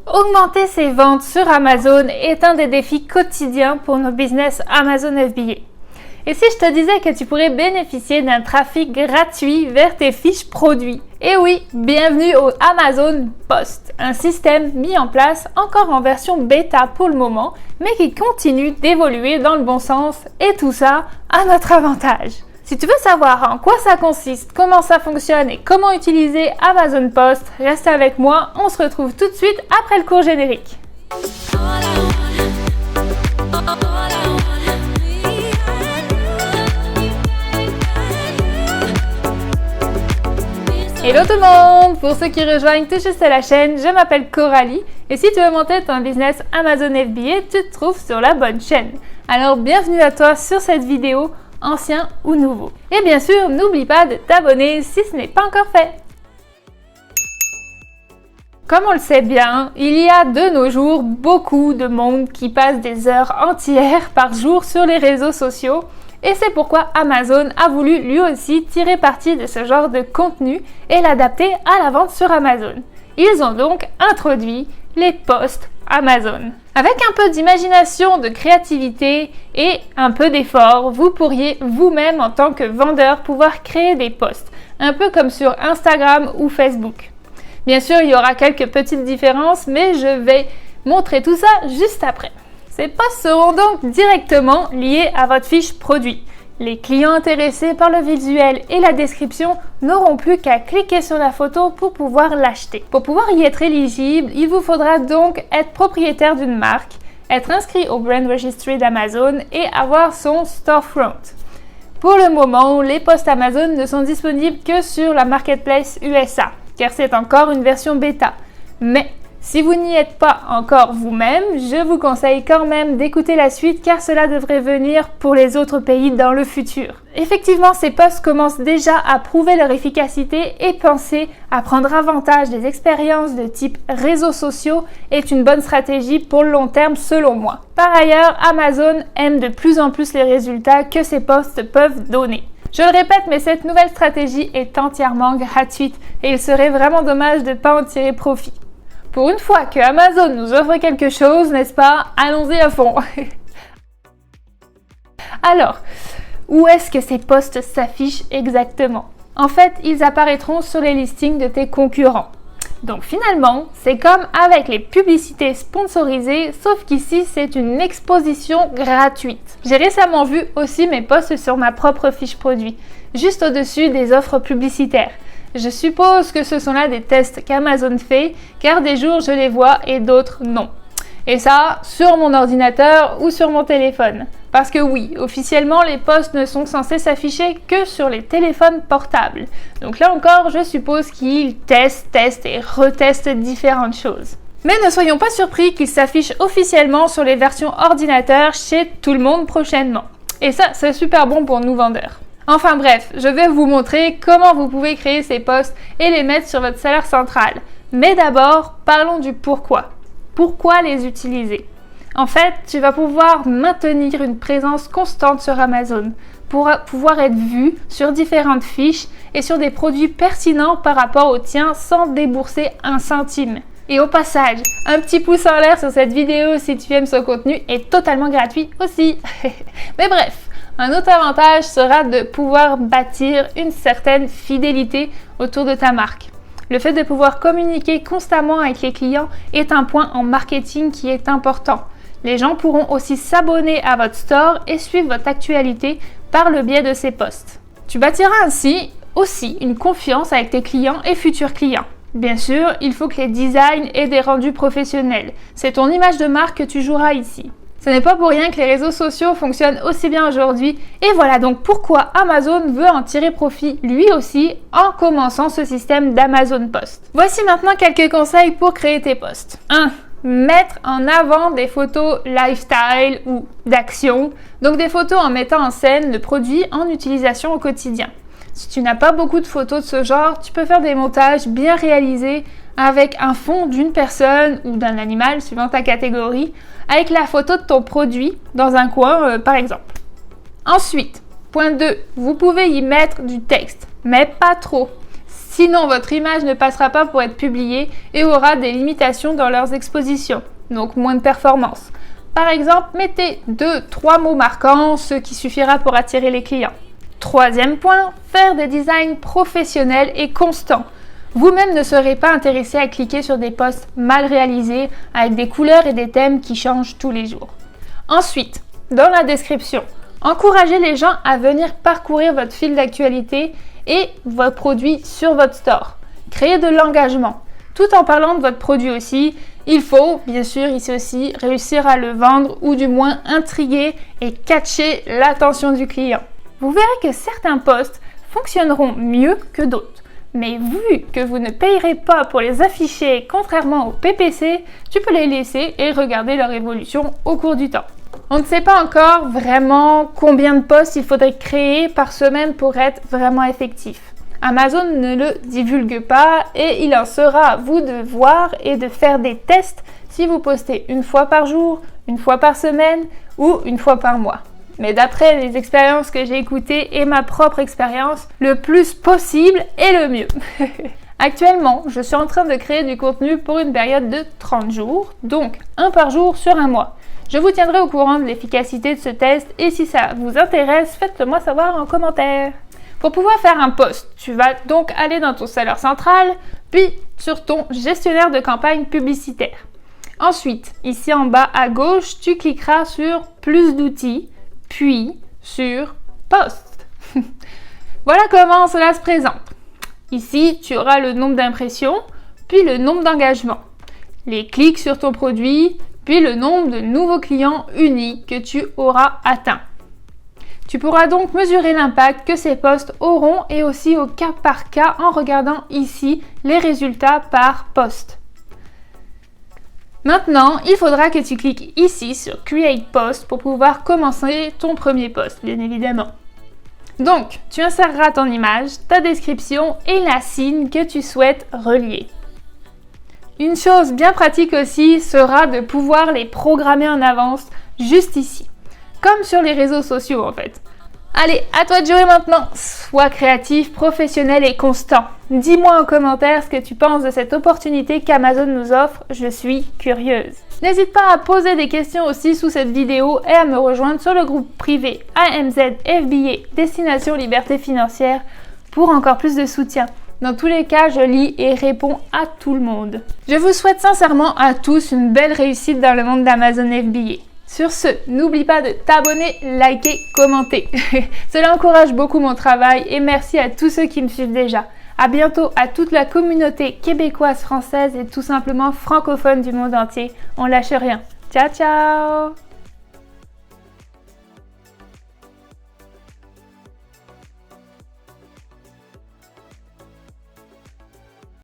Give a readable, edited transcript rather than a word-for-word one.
Augmenter ses ventes sur Amazon est un des défis quotidiens pour nos business Amazon FBA. Et si je te disais que tu pourrais bénéficier d'un trafic gratuit vers tes fiches produits? Et oui, bienvenue au Amazon Post, un système mis en place encore en version bêta pour le moment, mais qui continue d'évoluer dans le bon sens et tout ça à notre avantage. Si tu veux savoir en quoi ça consiste, comment ça fonctionne et comment utiliser Amazon Post, reste avec moi, on se retrouve tout de suite après le court générique. Hello tout le monde! Pour ceux qui rejoignent tout juste la chaîne, je m'appelle Coralie et si tu veux monter ton business Amazon FBA, tu te trouves sur la bonne chaîne. Alors bienvenue à toi sur cette vidéo, ancien ou nouveau. Et bien sûr, n'oublie pas de t'abonner si ce n'est pas encore fait. Comme on le sait bien, il y a de nos jours beaucoup de monde qui passe des heures entières par jour sur les réseaux sociaux. Et c'est pourquoi Amazon a voulu lui aussi tirer parti de ce genre de contenu et l'adapter à la vente sur Amazon. Ils ont donc introduit les posts Amazon. Avec un peu d'imagination, de créativité et un peu d'effort, vous pourriez vous-même en tant que vendeur pouvoir créer des posts, un peu comme sur Instagram ou Facebook. Bien sûr, il y aura quelques petites différences, mais je vais montrer tout ça juste après. Ces posts seront donc directement liés à votre fiche produit. Les clients intéressés par le visuel et la description n'auront plus qu'à cliquer sur la photo pour pouvoir l'acheter. Pour pouvoir y être éligible, il vous faudra donc être propriétaire d'une marque, être inscrit au Brand Registry d'Amazon et avoir son storefront. Pour le moment, les posts Amazon ne sont disponibles que sur la marketplace USA, car c'est encore une version bêta. Mais si vous n'y êtes pas encore vous-même, je vous conseille quand même d'écouter la suite car cela devrait venir pour les autres pays dans le futur. Effectivement, ces posts commencent déjà à prouver leur efficacité et penser à prendre avantage des expériences de type réseaux sociaux est une bonne stratégie pour le long terme selon moi. Par ailleurs, Amazon aime de plus en plus les résultats que ces posts peuvent donner. Je le répète, mais cette nouvelle stratégie est entièrement gratuite et il serait vraiment dommage de ne pas en tirer profit. Pour une fois que Amazon nous offre quelque chose, n'est-ce pas? Allons-y à fond! Alors, où est-ce que ces posts s'affichent exactement? En fait, ils apparaîtront sur les listings de tes concurrents. Donc finalement, c'est comme avec les publicités sponsorisées, sauf qu'ici, c'est une exposition gratuite. J'ai récemment vu aussi mes posts sur ma propre fiche produit, juste au-dessus des offres publicitaires. Je suppose que ce sont là des tests qu'Amazon fait, car des jours je les vois et d'autres non. Et ça, sur mon ordinateur ou sur mon téléphone. Parce que oui, officiellement, les posts ne sont censés s'afficher que sur les téléphones portables. Donc là encore, je suppose qu'ils testent et retestent différentes choses. Mais ne soyons pas surpris qu'ils s'affichent officiellement sur les versions ordinateurs chez tout le monde prochainement. Et ça, c'est super bon pour nous vendeurs. Enfin bref, je vais vous montrer comment vous pouvez créer ces posts et les mettre sur votre salaire central. Mais d'abord, parlons du pourquoi. Pourquoi les utiliser? En fait, tu vas pouvoir maintenir une présence constante sur Amazon pour pouvoir être vu sur différentes fiches et sur des produits pertinents par rapport aux tiens sans débourser un centime. Et au passage, un petit pouce en l'air sur cette vidéo si tu aimes ce contenu est totalement gratuit aussi. Mais bref. Un autre avantage sera de pouvoir bâtir une certaine fidélité autour de ta marque. Le fait de pouvoir communiquer constamment avec les clients est un point en marketing qui est important. Les gens pourront aussi s'abonner à votre store et suivre votre actualité par le biais de ces posts. Tu bâtiras ainsi aussi une confiance avec tes clients et futurs clients. Bien sûr, il faut que les designs aient des rendus professionnels. C'est ton image de marque que tu joueras ici. Ce n'est pas pour rien que les réseaux sociaux fonctionnent aussi bien aujourd'hui et voilà donc pourquoi Amazon veut en tirer profit lui aussi en commençant ce système d'Amazon Post. Voici maintenant quelques conseils pour créer tes posts. 1. Mettre en avant des photos lifestyle ou d'action, donc des photos en mettant en scène le produit en utilisation au quotidien. Si tu n'as pas beaucoup de photos de ce genre, tu peux faire des montages bien réalisés avec un fond d'une personne ou d'un animal suivant ta catégorie, avec la photo de ton produit dans un coin par exemple. Ensuite, point 2, vous pouvez y mettre du texte, mais pas trop. Sinon, votre image ne passera pas pour être publiée et aura des limitations dans leurs expositions, donc moins de performance. Par exemple, mettez 2-3 mots marquants, ce qui suffira pour attirer les clients. Troisième point, faire des designs professionnels et constants. Vous-même ne serez pas intéressé à cliquer sur des posts mal réalisés avec des couleurs et des thèmes qui changent tous les jours. Ensuite, dans la description, encouragez les gens à venir parcourir votre fil d'actualité et vos produits sur votre store. Créez de l'engagement. Tout en parlant de votre produit aussi, il faut, bien sûr, ici aussi, réussir à le vendre ou du moins intriguer et catcher l'attention du client. Vous verrez que certains posts fonctionneront mieux que d'autres. Mais vu que vous ne payerez pas pour les afficher contrairement au PPC, tu peux les laisser et regarder leur évolution au cours du temps. On ne sait pas encore vraiment combien de posts il faudrait créer par semaine pour être vraiment effectif. Amazon ne le divulgue pas et il en sera à vous de voir et de faire des tests si vous postez une fois par jour, une fois par semaine ou une fois par mois. Mais d'après les expériences que j'ai écoutées et ma propre expérience, le plus possible est le mieux. Actuellement, je suis en train de créer du contenu pour une période de 30 jours, donc un par jour sur un mois. Je vous tiendrai au courant de l'efficacité de ce test et si ça vous intéresse, faites-le moi savoir en commentaire. Pour pouvoir faire un post, tu vas donc aller dans ton seller central, puis sur ton gestionnaire de campagne publicitaire. Ensuite, ici en bas à gauche, tu cliqueras sur plus d'outils, puis sur post. Voilà comment cela se présente. Ici, tu auras le nombre d'impressions, puis le nombre d'engagements, les clics sur ton produit, puis le nombre de nouveaux clients uniques que tu auras atteints. Tu pourras donc mesurer l'impact que ces posts auront et aussi au cas par cas en regardant ici les résultats par post. Maintenant, il faudra que tu cliques ici sur Create Post pour pouvoir commencer ton premier post, bien évidemment. Donc, tu inséreras ton image, ta description et la signe que tu souhaites relier. Une chose bien pratique aussi sera de pouvoir les programmer en avance juste ici, comme sur les réseaux sociaux en fait. Allez, à toi de jouer maintenant. Sois créatif, professionnel et constant. Dis-moi en commentaire ce que tu penses de cette opportunité qu'Amazon nous offre. Je suis curieuse. N'hésite pas à poser des questions aussi sous cette vidéo et à me rejoindre sur le groupe privé AMZ FBA Destination Liberté Financière pour encore plus de soutien. Dans tous les cas, je lis et réponds à tout le monde. Je vous souhaite sincèrement à tous une belle réussite dans le monde d'Amazon FBA. Sur ce, n'oublie pas de t'abonner, liker, commenter. Cela encourage beaucoup mon travail et merci à tous ceux qui me suivent déjà. À bientôt à toute la communauté québécoise, française et tout simplement francophone du monde entier. On lâche rien. Ciao, ciao!